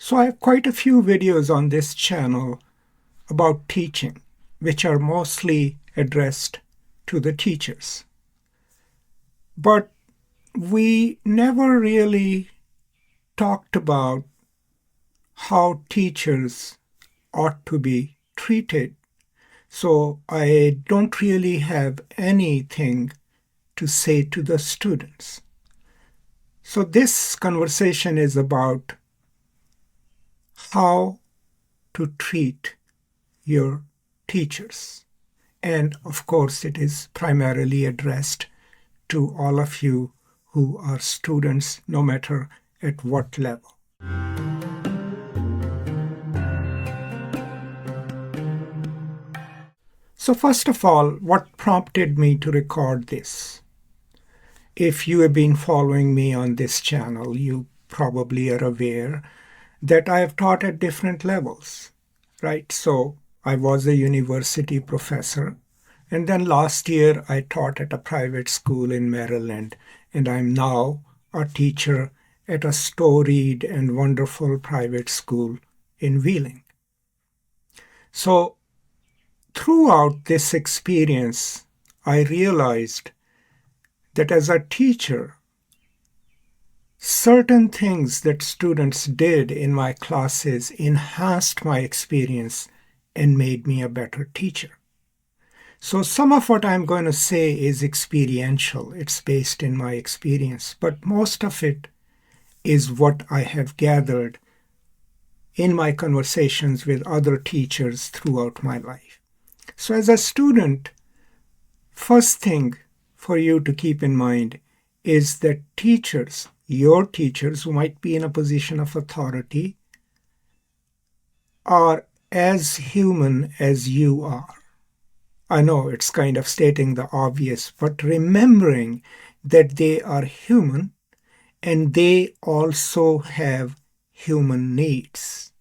So I have quite a few videos on this channel about teaching, which are mostly addressed to the teachers. But we never really talked about how teachers ought to be treated. So I don't really have anything to say to the students. So this conversation is about how to treat your teachers. And of course, it is primarily addressed to all of you who are students, no matter at what level. So first of all, what prompted me to record this? If you have been following me on this channel, you probably are aware that I have taught at different levels, right? So I was a university professor, and then last year I taught at a private school in Maryland, and I'm now a teacher at a storied and wonderful private school in Wheeling. So throughout this experience, I realized that as a teacher, certain things that students did in my classes enhanced my experience and made me a better teacher. So some of what I'm going to say is experiential. It's based in my experience, but most of it is what I have gathered in my conversations with other teachers throughout my life. So as a student, first thing for you to keep in mind is that teachers, your teachers who might be in a position of authority, are as human as you are. I know it's kind of stating the obvious, but remembering that they are human and they also have human needs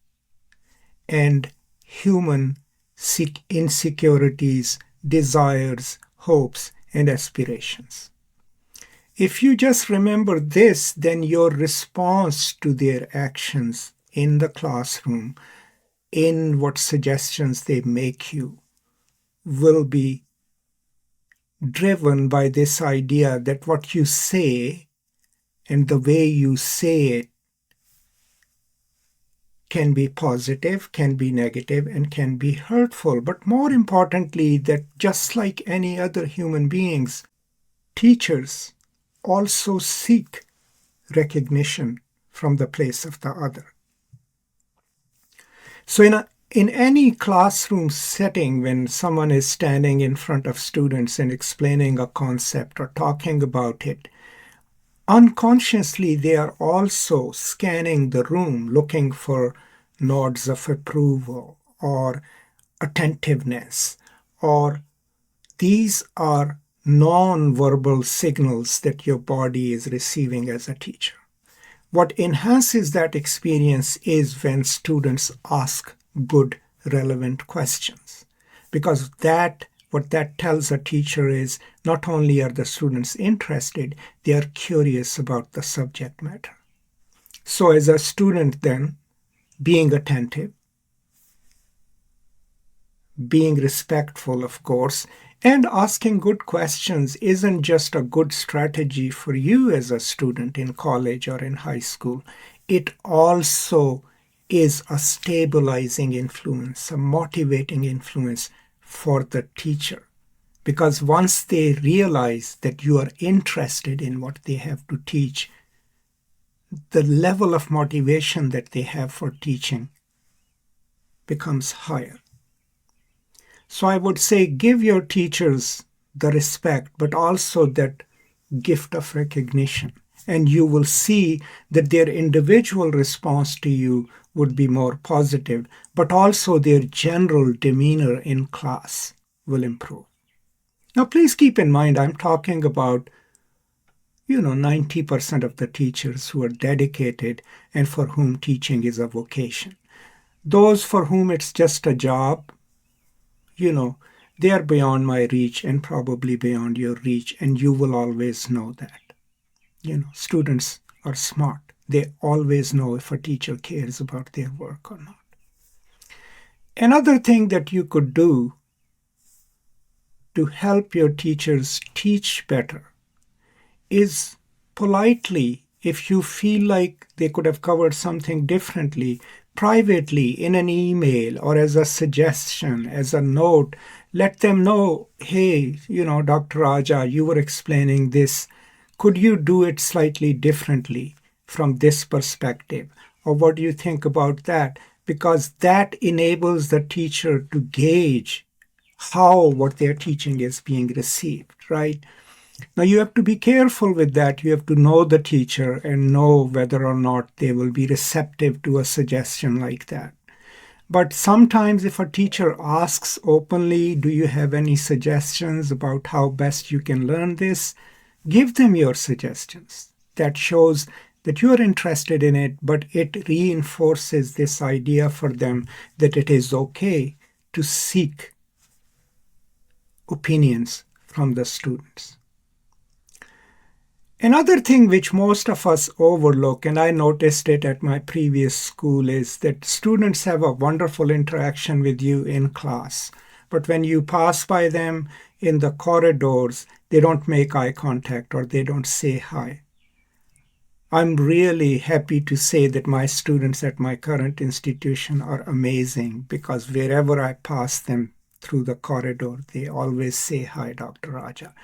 and human insecurities, desires, hopes, and aspirations. If you just remember this, then your response to their actions in the classroom, in what suggestions they make you, will be driven by this idea that what you say and the way you say it can be positive, can be negative, and can be hurtful. But more importantly, that just like any other human beings, teachers also seek recognition from the place of the other. So in any classroom setting, when someone is standing in front of students and explaining a concept or talking about it, unconsciously they are also scanning the room, looking for nods of approval or attentiveness, or these are non-verbal signals that your body is receiving as a teacher. What enhances that experience is when students ask good, relevant questions. Because what that tells a teacher is not only are the students interested, they are curious about the subject matter. So as a student then, being attentive, being respectful, of course, and asking good questions isn't just a good strategy for you as a student in college or in high school. It also is a stabilizing influence, a motivating influence for the teacher. Because once they realize that you are interested in what they have to teach, the level of motivation that they have for teaching becomes higher. So I would say give your teachers the respect, but also that gift of recognition. And you will see that their individual response to you would be more positive, but also their general demeanor in class will improve. Now, please keep in mind, I'm talking about 90% of the teachers who are dedicated and for whom teaching is a vocation. Those for whom it's just a job, they are beyond my reach and probably beyond your reach, and you will always know that. Students are smart. They always know if a teacher cares about their work or not. Another thing that you could do to help your teachers teach better is politely, if you feel like they could have covered something differently, privately in an email or as a suggestion, as a note, let them know, hey, Dr. Raja, you were explaining this. Could you do it slightly differently from this perspective? Or what do you think about that? Because that enables the teacher to gauge how what they're teaching is being received, right? Now, you have to be careful with that. You have to know the teacher and know whether or not they will be receptive to a suggestion like that. But sometimes, if a teacher asks openly, do you have any suggestions about how best you can learn this? Give them your suggestions. That shows that you are interested in it, but it reinforces this idea for them that it is okay to seek opinions from the students. Another thing which most of us overlook, and I noticed it at my previous school, is that students have a wonderful interaction with you in class. But when you pass by them in the corridors, they don't make eye contact or they don't say hi. I'm really happy to say that my students at my current institution are amazing, because wherever I pass them through the corridor, they always say hi, Dr. Raja.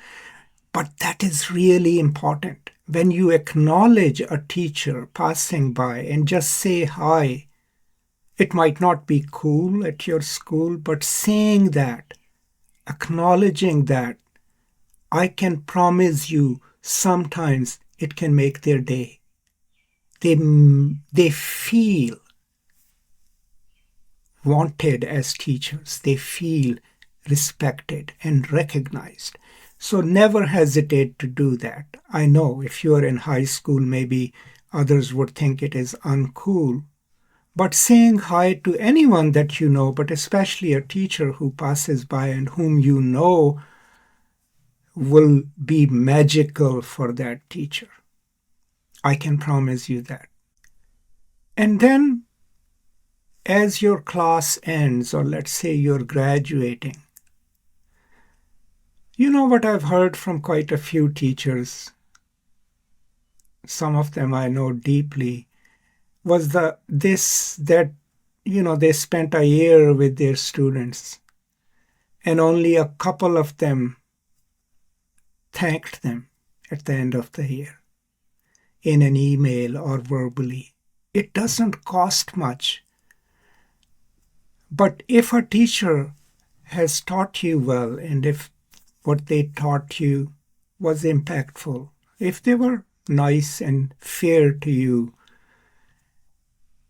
But that is really important. When you acknowledge a teacher passing by and just say hi, it might not be cool at your school, but saying that, acknowledging that, I can promise you sometimes it can make their day. They feel wanted as teachers. They feel respected and recognized. So never hesitate to do that. I know if you are in high school, maybe others would think it is uncool. But saying hi to anyone that you know, but especially a teacher who passes by and whom you know, will be magical for that teacher. I can promise you that. And then as your class ends, or let's say you're graduating, you know what I've heard from quite a few teachers, some of them I know deeply, was that they spent a year with their students and only a couple of them thanked them at the end of the year in an email or verbally. It doesn't cost much. But if a teacher has taught you well, and if what they taught you was impactful, if they were nice and fair to you,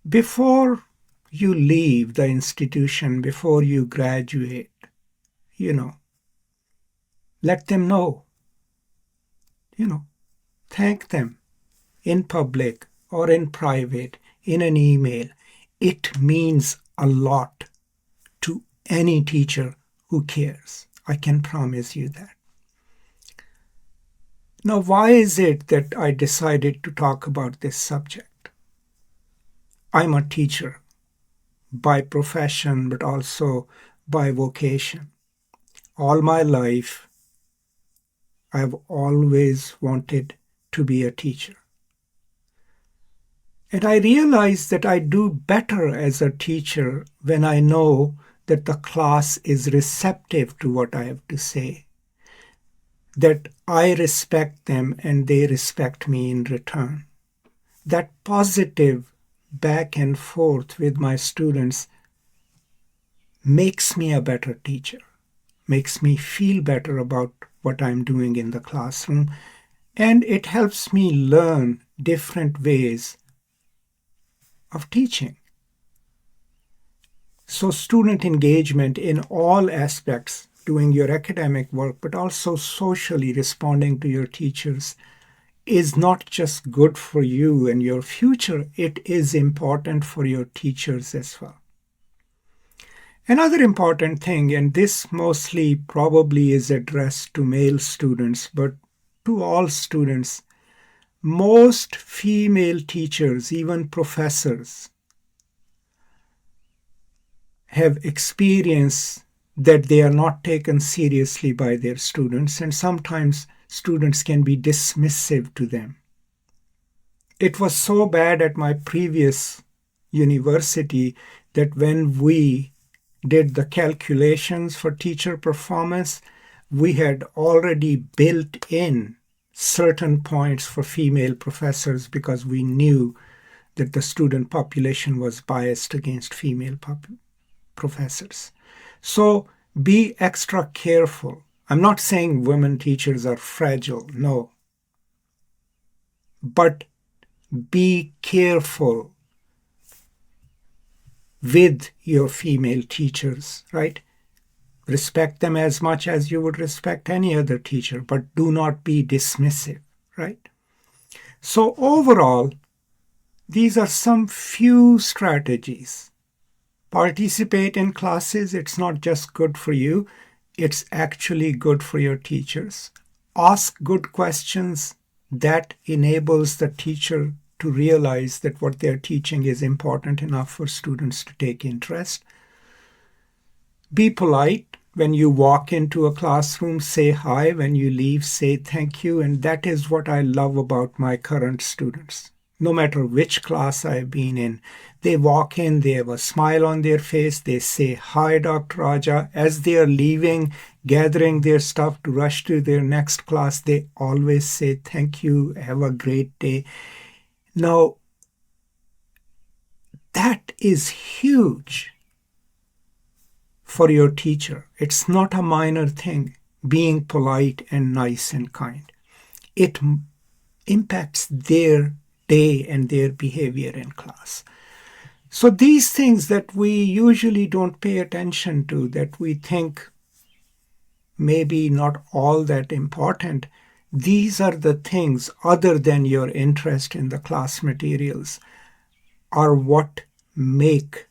before you leave the institution, before you graduate, let them know, thank them in public or in private, in an email. It means a lot to any teacher who cares. I can promise you that. Now, why is it that I decided to talk about this subject? I'm a teacher by profession, but also by vocation. All my life, I've always wanted to be a teacher. And I realize that I do better as a teacher when I know that the class is receptive to what I have to say, that I respect them and they respect me in return. That positive back and forth with my students makes me a better teacher, makes me feel better about what I'm doing in the classroom, and it helps me learn different ways of teaching. So student engagement in all aspects, doing your academic work, but also socially responding to your teachers, is not just good for you and your future, it is important for your teachers as well. Another important thing, and this mostly probably is addressed to male students, but to all students, Most female teachers, even professors, have experienced that they are not taken seriously by their students, and sometimes students can be dismissive to them. It was so bad at my previous university that when we did the calculations for teacher performance, we had already built in certain points for female professors because we knew that the student population was biased against female professors. So be extra careful. I'm not saying women teachers are fragile, no. But be careful with your female teachers, right? Respect them as much as you would respect any other teacher, but do not be dismissive, right? So, overall, these are some few strategies. Participate in classes. It's not just good for you, it's actually good for your teachers. Ask good questions. That enables the teacher to realize that what they're teaching is important enough for students to take interest. Be polite. When you walk into a classroom, say hi. When you leave, say thank you. And that is what I love about my current students. No matter which class I've been in, they walk in, they have a smile on their face, they say hi, Dr. Raja. As they are leaving, gathering their stuff to rush to their next class, they always say thank you, have a great day. Now, that is huge for your teacher. It's not a minor thing, being polite and nice and kind. It impacts their day and their behavior in class. So these things that we usually don't pay attention to, that we think maybe not all that important, these are the things, other than your interest in the class materials, are what make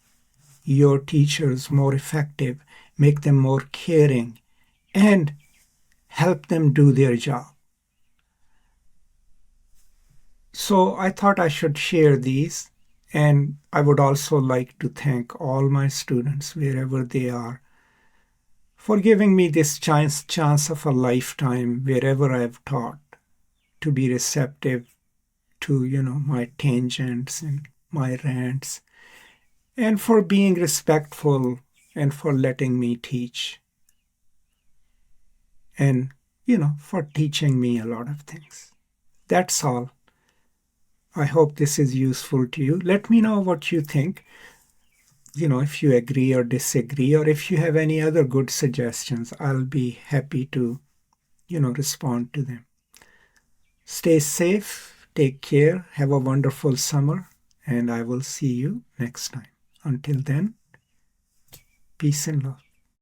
your teachers more effective, make them more caring, and help them do their job. So I thought I should share these, and I would also like to thank all my students, wherever they are, for giving me this chance of a lifetime, wherever I've taught, to be receptive to, my tangents and my rants, and for being respectful and for letting me teach, and, for teaching me a lot of things. That's all. I hope this is useful to you. Let me know what you think. If you agree or disagree, or if you have any other good suggestions, I'll be happy to, respond to them. Stay safe, take care, have a wonderful summer, and I will see you next time. Until then, peace and love.